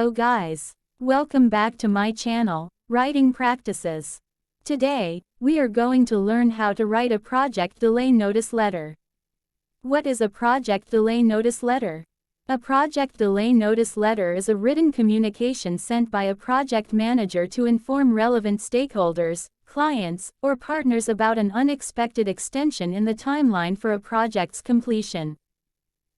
Hello guys. Welcome back to my channel, Writing Practices. Today, we are going to learn how to write a project delay notice letter. What is a project delay notice letter? A project delay notice letter is a written communication sent by a project manager to inform relevant stakeholders, clients, or partners about an unexpected extension in the timeline for a project's completion.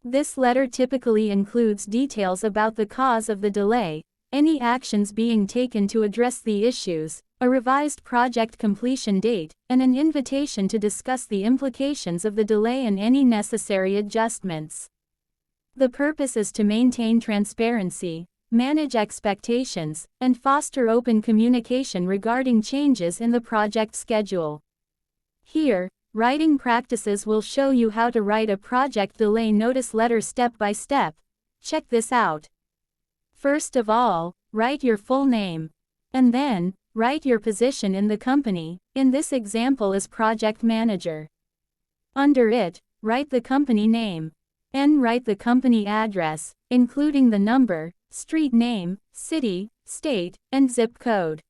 This letter typically includes details about the cause of the delay, any actions being taken to address the issues, a revised project completion date, and an invitation to discuss the implications of the delay and any necessary adjustments. The purpose is to maintain transparency, manage expectations, and foster open communication regarding changes in the project schedule. Here, Writing Practices will show you how to write a project delay notice letter step by step. Check this out. First of all, write your full name. And then, write your position in the company, in this example as project manager. Under it, write the company name. And write the company address, including the number, street name, city, state, and zip code.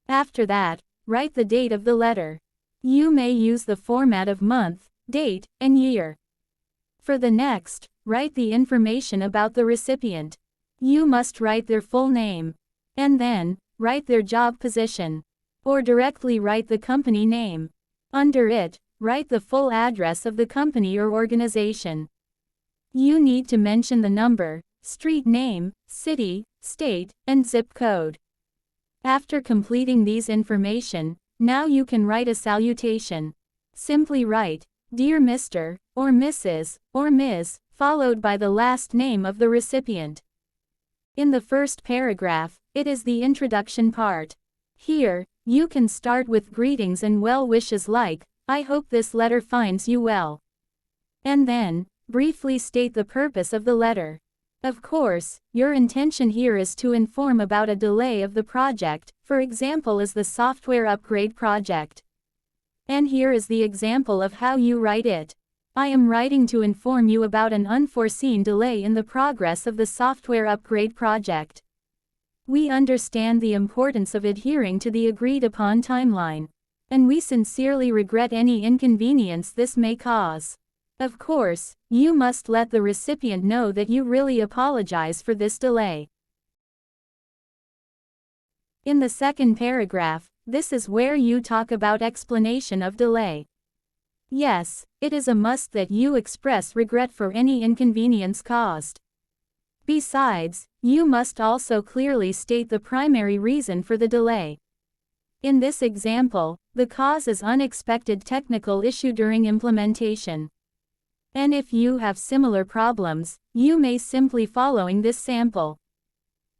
After that, write the date of the letter. You may use the format of month, date, and year. For the next, write the information about the recipient. You must write their full name. And then, write their job position. Or directly write the company name. Under it, write the full address of the company or organization. You need to mention the number, street name, city, state, and zip code. After completing these information, now you can write a salutation. Simply write, "Dear Mr. or Mrs. or Ms., followed by the last name of the recipient. In the first paragraph, it is the introduction part. Here, you can start with greetings and well wishes like, "I hope this letter finds you well." And then, briefly state the purpose of the letter. Of course, your intention here is to inform about a delay of the project, for example as the software upgrade project. And here is the example of how you write it. I am writing to inform you about an unforeseen delay in the progress of the software upgrade project. We understand the importance of adhering to the agreed upon timeline. And we sincerely regret any inconvenience this may cause. Of course, you must let the recipient know that you really apologize for this delay. In the second paragraph, this is where you talk about explanation of delay. Yes, it is a must that you express regret for any inconvenience caused. Besides, you must also clearly state the primary reason for the delay. In this example, the cause is unexpected technical issue during implementation. And if you have similar problems, you may simply following this sample.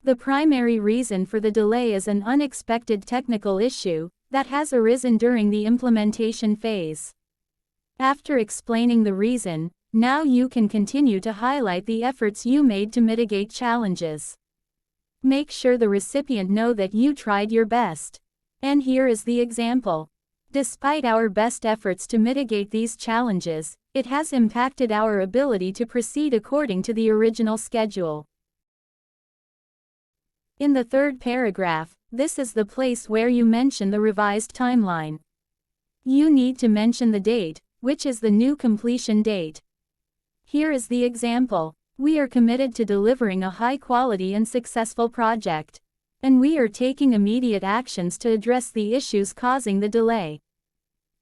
The primary reason for the delay is an unexpected technical issue that has arisen during the implementation phase. After explaining the reason, now you can continue to highlight the efforts you made to mitigate challenges. Make sure the recipient know that you tried your best. And here is the example. Despite our best efforts to mitigate these challenges, it has impacted our ability to proceed according to the original schedule. In the third paragraph, this is the place where you mention the revised timeline. You need to mention the date, which is the new completion date. Here is the example. We are committed to delivering a high-quality and successful project. And we are taking immediate actions to address the issues causing the delay.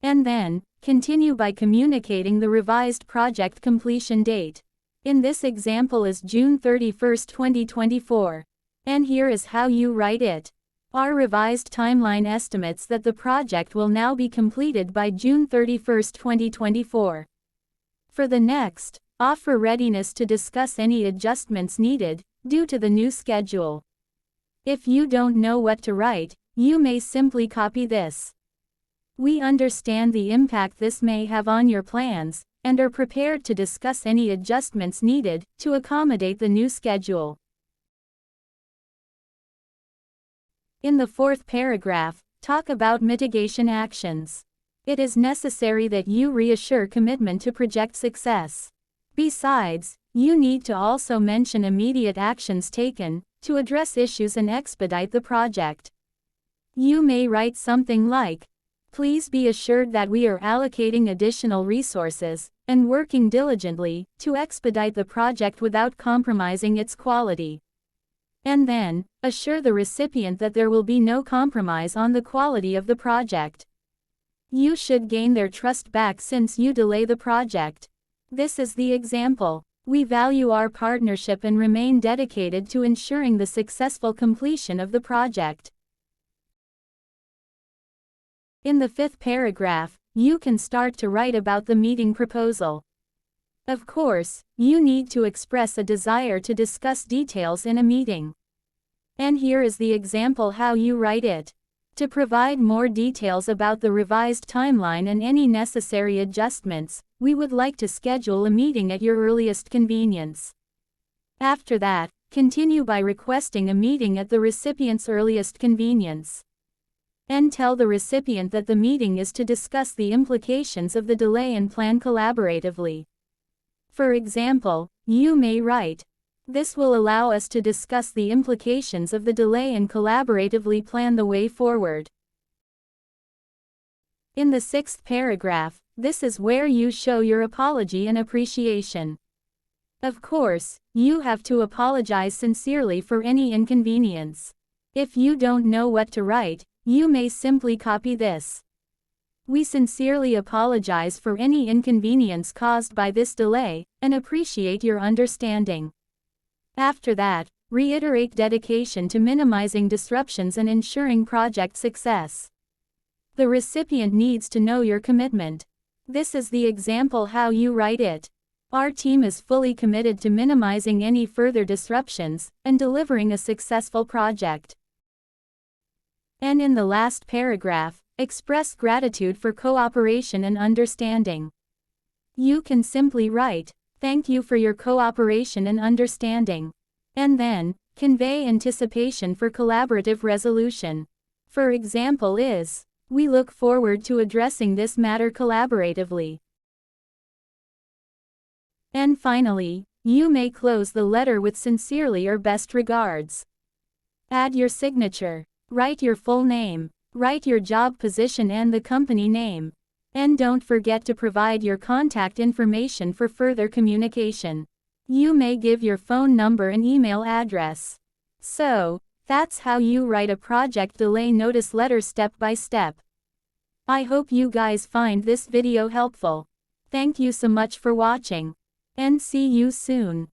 And then, continue by communicating the revised project completion date. In this example is June 31, 2024. And here is how you write it. Our revised timeline estimates that the project will now be completed by June 31, 2024. For the next, offer readiness to discuss any adjustments needed, due to the new schedule. If you don't know what to write, you may simply copy this. We understand the impact this may have on your plans, and are prepared to discuss any adjustments needed to accommodate the new schedule. In the fourth paragraph, talk about mitigation actions. It is necessary that you reassure commitment to project success. Besides, you need to also mention immediate actions taken to address issues and expedite the project. You may write something like, "Please be assured that we are allocating additional resources and working diligently to expedite the project without compromising its quality." And then, assure the recipient that there will be no compromise on the quality of the project. You should gain their trust back since you delay the project. This is the example. We value our partnership and remain dedicated to ensuring the successful completion of the project. In the 5th paragraph, you can start to write about the meeting proposal. Of course, you need to express a desire to discuss details in a meeting. And here is the example how you write it. To provide more details about the revised timeline and any necessary adjustments, we would like to schedule a meeting at your earliest convenience. After that, continue by requesting a meeting at the recipient's earliest convenience. And tell the recipient that the meeting is to discuss the implications of the delay and plan collaboratively. For example, you may write, "This will allow us to discuss the implications of the delay and collaboratively plan the way forward." In the 6th paragraph, this is where you show your apology and appreciation. Of course, you have to apologize sincerely for any inconvenience. If you don't know what to write, you may simply copy this. "We sincerely apologize for any inconvenience caused by this delay, and appreciate your understanding." After that, reiterate dedication to minimizing disruptions and ensuring project success. The recipient needs to know your commitment. This is the example how you write it. "Our team is fully committed to minimizing any further disruptions and delivering a successful project." And in the last paragraph, express gratitude for cooperation and understanding. You can simply write, "Thank you for your cooperation and understanding." And then, convey anticipation for collaborative resolution. For example is, "We look forward to addressing this matter collaboratively." And finally, you may close the letter with "Sincerely" or "Best regards." Add your signature. Write your full name. Write your job position and the company name. And don't forget to provide your contact information for further communication. You may give your phone number and email address. So, that's how you write a project delay notice letter step by step. I hope you guys find this video helpful. Thank you so much for watching. And see you soon.